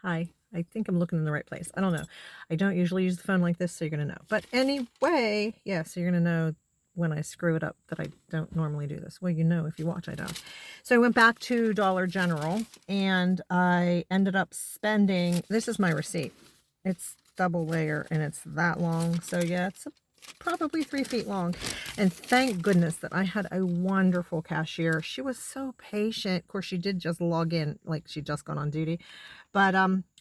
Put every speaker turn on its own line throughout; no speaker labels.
Hi. I think I'm looking in the right place. I don't know. I don't usually use the phone like this, so you're going to know. But anyway, yeah, so you're going to know when I screw it up that I don't normally do this. Well, you know, if you watch, I don't. So I went back to Dollar General and I ended up spending, this is my receipt. It's double layer and it's that long. So yeah, it's probably 3 feet long. And thank goodness that I had a wonderful cashier. She was so patient. Of course, she did just log in like she just got on duty. But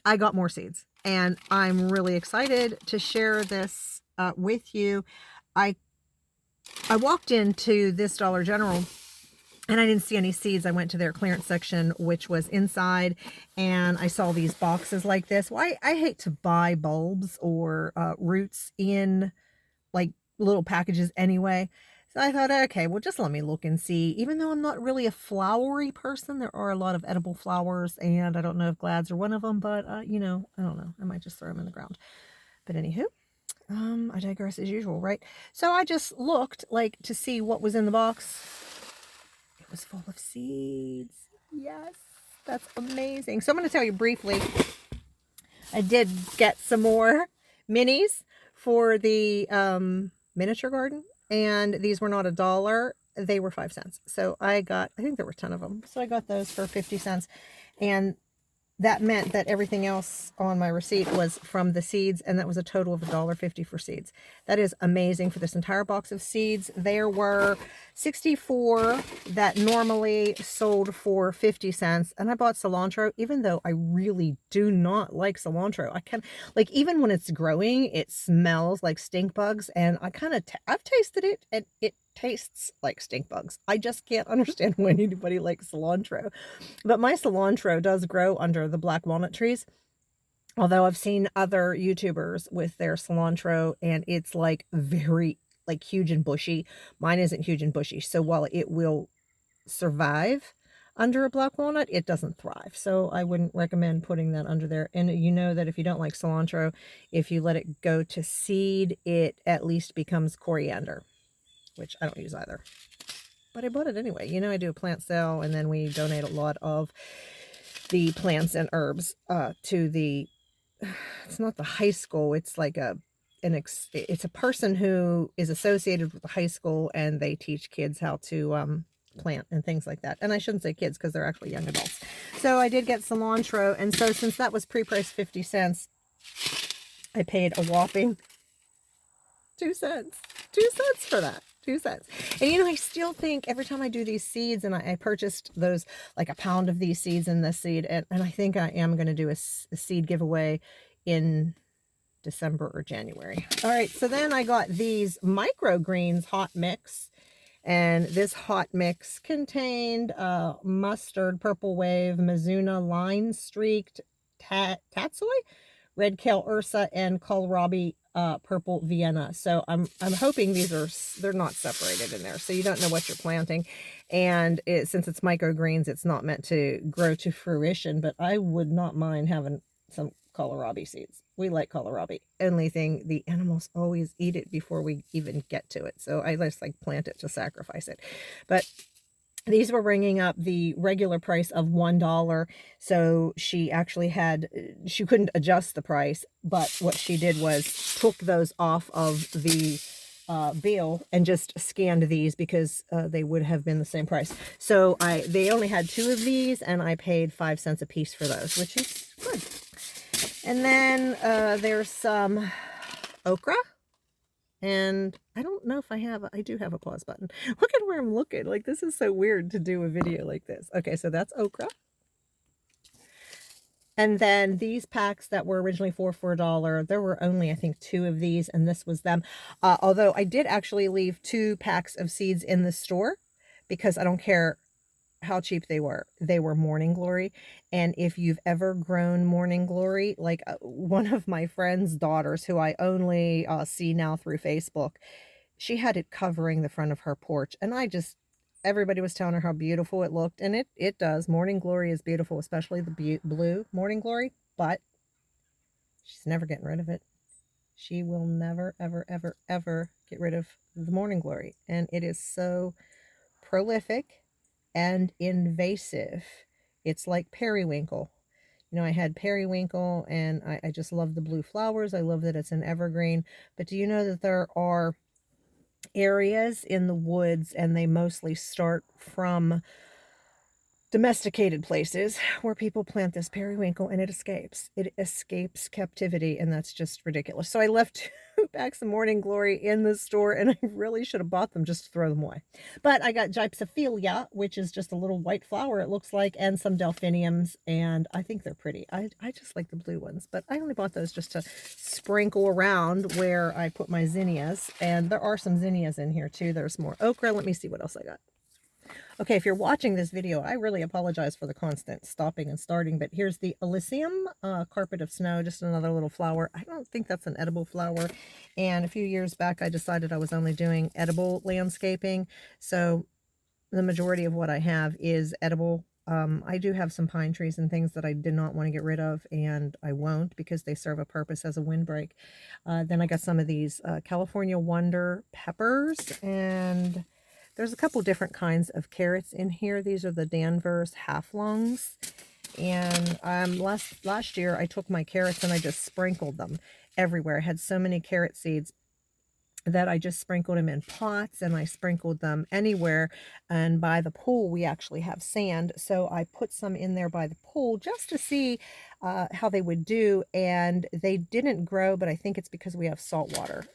I got more seeds and I'm really excited to share this with you. I walked into this Dollar General and I didn't see any seeds. I went to their clearance section, which was inside, and I saw these boxes like this. Well, I hate to buy bulbs or roots in like little packages anyway. So I thought, okay, well, just let me look and see. Even though I'm not really a flowery person, there are a lot of edible flowers, and I don't know if glads are one of them, but, you know, I don't know. I might just throw them in the ground. But anywho, I digress as usual, right? So I just looked, like, to see what was in the box. It was full of seeds. Yes, that's amazing. So I'm going to tell you briefly. I did get some more minis for the miniature garden, and these were not $1. They were 5 cents. So I think there were 10 of them. So I got those for 50 cents. And that meant that everything else on my receipt was from the seeds, and that was a total of $1.50 for seeds. That is amazing for this entire box of seeds. There were 64 that normally sold for 50 cents, and I bought cilantro, even though I really do not like cilantro. I can, like, even when it's growing, it smells like stink bugs, and I've tasted it, and it tastes like stink bugs. I just can't understand why anybody likes cilantro. But my cilantro does grow under the black walnut trees. Although I've seen other YouTubers with their cilantro and it's like very like huge and bushy. Mine isn't huge and bushy. So while it will survive under a black walnut, it doesn't thrive. So I wouldn't recommend putting that under there. And you know that if you don't like cilantro, if you let it go to seed, it at least becomes coriander, which I don't use either. But I bought it anyway. You know, I do a plant sale, and then we donate a lot of the plants and herbs to the, it's not the high school, it's like it's a person who is associated with the high school, and they teach kids how to plant and things like that. And I shouldn't say kids because they're actually young adults. So I did get cilantro, and so since that was pre-priced 50 cents, I paid a whopping 2 cents. 2 cents for that. 2 cents. And you know, I still think every time I do these seeds, and I purchased those, like a pound of these seeds and this seed, and I think I am going to do a seed giveaway in December or January. All right, so then I got these microgreens hot mix, and this hot mix contained mustard, purple wave, Mizuna, line streaked tatsoi, red kale ursa, and kohlrabi purple Vienna. So I'm hoping they're not separated in there, so you don't know what you're planting. And since it's microgreens, it's not meant to grow to fruition, but I would not mind having some kohlrabi seeds. We like kohlrabi. Only thing, the animals always eat it before we even get to it. So I just like plant it to sacrifice it. But these were bringing up the regular price of $1. So she couldn't adjust the price, but what she did was took those off of the bill and just scanned these because they would have been the same price. So they only had 2 of these, and I paid 5 cents a piece for those, which is good. And then there's some okra. And I don't know if I do have a pause button. Look at where I'm looking. Like, this is so weird to do a video like this. Okay, so that's okra. And then these packs that were originally for $1, there were only, I think, 2 of these, and this was them. Although I did actually leave 2 packs of seeds in the store because I don't care how cheap they were. They were morning glory. And if you've ever grown morning glory, like one of my friend's daughters, who I only see now through Facebook, she had it covering the front of her porch, and everybody was telling her how beautiful it looked, and it does. Morning glory is beautiful, especially the blue morning glory, but she's never getting rid of it. She will never, ever, ever, ever get rid of the morning glory, and it is so prolific and invasive. It's like periwinkle. You know, I had periwinkle, and I just love the blue flowers. I love that it's an evergreen. But do you know that there are areas in the woods, and they mostly start from domesticated places, where people plant this periwinkle and it escapes. It escapes captivity, and that's just ridiculous. So I left 2 packs of Morning Glory in the store, and I really should have bought them just to throw them away. But I got Gypsophilia, which is just a little white flower, it looks like, and some delphiniums, and I think they're pretty. I just like the blue ones, but I only bought those just to sprinkle around where I put my zinnias. And there are some zinnias in here too. There's more okra. Let me see what else I got. Okay, if you're watching this video, I really apologize for the constant stopping and starting, but here's the Elysium Carpet of Snow, just another little flower. I don't think that's an edible flower, and a few years back I decided I was only doing edible landscaping, so the majority of what I have is edible. I do have some pine trees and things that I did not want to get rid of, and I won't, because they serve a purpose as a windbreak. Then I got some of these California Wonder peppers, and there's a couple different kinds of carrots in here. These are the Danvers half-longs. And last year I took my carrots and I just sprinkled them everywhere. I had so many carrot seeds that I just sprinkled them in pots, and I sprinkled them anywhere. And by the pool, we actually have sand, so I put some in there by the pool just to see how they would do, and they didn't grow, but I think it's because we have salt water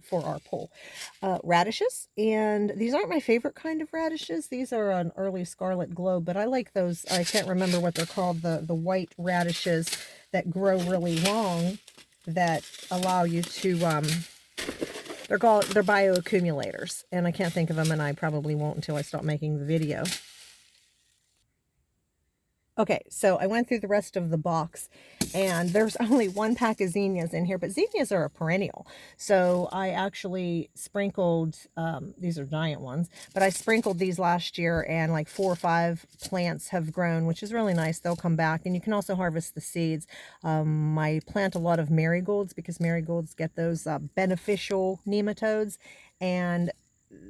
for our pool. Radishes, and these aren't my favorite kind of radishes. These are an early scarlet globe, but I like those. I can't remember what they're called, the white radishes that grow really long, that allow you to they're bioaccumulators, and I can't think of them, and I probably won't until I start making the video. Okay, so I went through the rest of the box, and there's only 1 pack of zinnias in here, but zinnias are a perennial. So I actually sprinkled, these are giant ones, but I sprinkled these last year, and like 4 or 5 plants have grown, which is really nice. They'll come back, and you can also harvest the seeds. I plant a lot of marigolds, because marigolds get those beneficial nematodes, and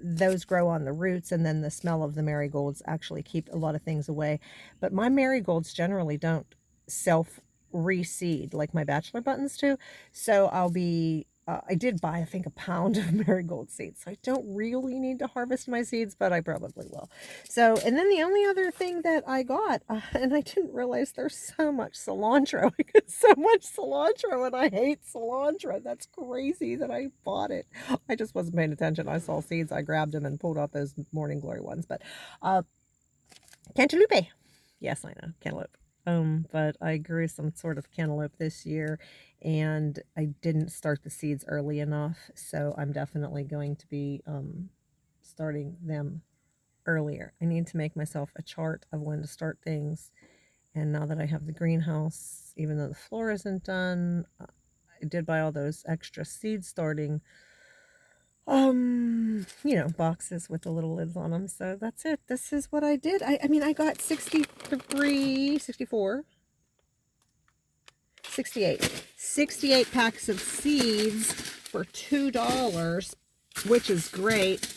those grow on the roots, and then the smell of the marigolds actually keep a lot of things away. But my marigolds generally don't self reseed like my bachelor buttons do, so I did buy, I think, a pound of marigold seeds, so I don't really need to harvest my seeds, but I probably will. So, and then the only other thing that I got, and I didn't realize there's so much cilantro. I get so much cilantro, and I hate cilantro. That's crazy that I bought it. I just wasn't paying attention. I saw seeds, I grabbed them and pulled out those Morning Glory ones. But Cantaloupe. Yes, I know, cantaloupe. But I grew some sort of cantaloupe this year, and I didn't start the seeds early enough, so I'm definitely going to be starting them earlier. I need to make myself a chart of when to start things, and now that I have the greenhouse, even though the floor isn't done, I did buy all those extra seed starting you know, boxes with the little lids on them. So that's it. This is what I did. I mean, I got 68 packs of seeds for $2, which is great.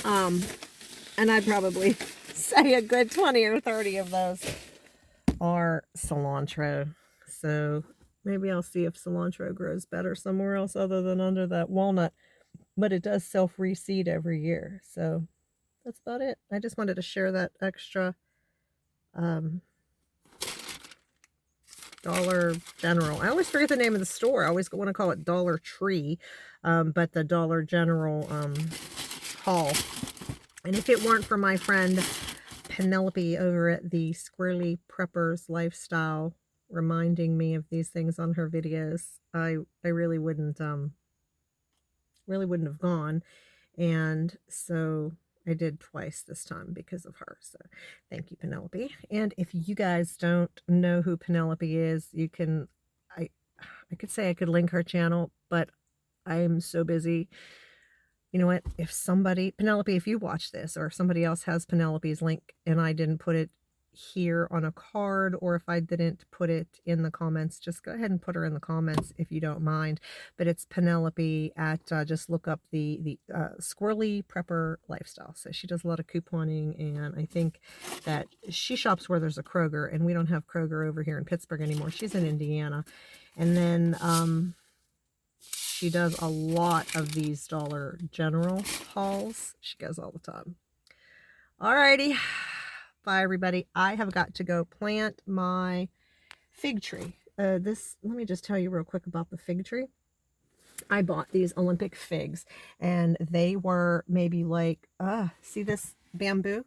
And I'd probably say a good 20 or 30 of those are cilantro. So maybe I'll see if cilantro grows better somewhere else other than under that walnut. But it does self-reseed every year, so that's about it. I just wanted to share that extra Dollar General. I always forget the name of the store. I always want to call it Dollar Tree, but the Dollar General haul. And if it weren't for my friend Penelope over at the Squirrely Preppers Lifestyle reminding me of these things on her videos, I really wouldn't have gone. And so I did twice this time because of her. So thank you, Penelope. And if you guys don't know who Penelope is, you can, I could say I could link her channel, but I'm so busy. You know what? If somebody, Penelope, if you watch this, or if somebody else has Penelope's link and I didn't put it here on a card, or if I didn't put it in the comments, just go ahead and put her in the comments if you don't mind. But it's Penelope at, just look up the Squirrely Prepper Lifestyle. So she does a lot of couponing, and I think that she shops where there's a Kroger, and we don't have Kroger over here in Pittsburgh anymore. She's in Indiana. And then she does a lot of these Dollar General hauls. She goes all the time. Alrighty. Bye, everybody. I have got to go plant my fig tree. Let me just tell you real quick about the fig tree. I bought these Olympic figs, and they were maybe like, see this bamboo?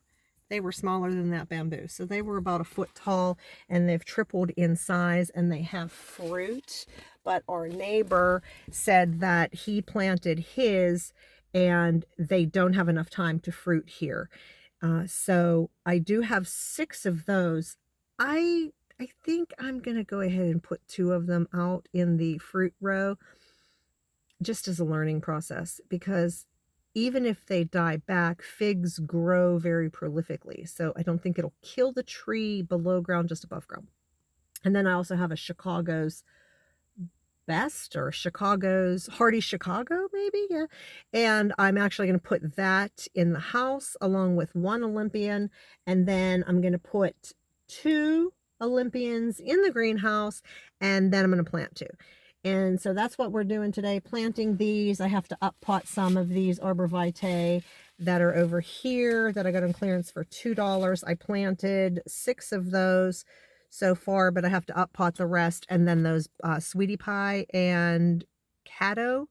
They were smaller than that bamboo. So they were about a foot tall, and they've tripled in size, and they have fruit. But our neighbor said that he planted his, and they don't have enough time to fruit here. So I do have 6 of those. I think I'm going to go ahead and put 2 of them out in the fruit row just as a learning process, because even if they die back, figs grow very prolifically. So I don't think it'll kill the tree below ground, just above ground. And then I also have a Chicago's Best, or Chicago's Hardy Chicago, maybe, yeah. And I'm actually going to put that in the house along with 1 Olympian, and then I'm going to put 2 Olympians in the greenhouse, and then I'm going to plant 2. And so that's what we're doing today, planting these. I have to up pot some of these arborvitae that are over here that I got on clearance for $2. I planted 6 of those so far, but I have to up pot the rest. And then those sweetie pie and Caddo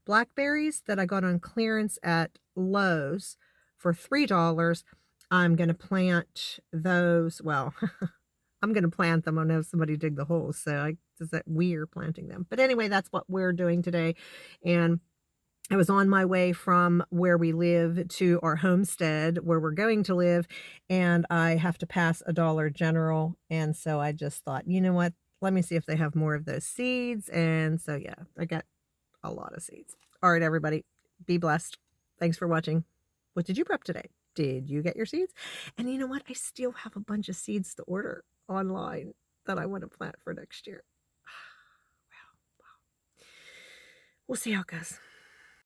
blackberries that I got on clearance at Lowe's for $3, I'm going to plant those. Well, I'm going to plant them. I'll have somebody dig the holes. So it's that we're planting them. But anyway, that's what we're doing today. And I was on my way from where we live to our homestead where we're going to live, and I have to pass a Dollar General. And so I just thought, you know what? Let me see if they have more of those seeds. And so, yeah, I got a lot of seeds. All right, everybody, be blessed. Thanks for watching. What did you prep today? Did you get your seeds? And you know what? I still have a bunch of seeds to order online that I want to plant for next year. Wow. We'll see how it goes.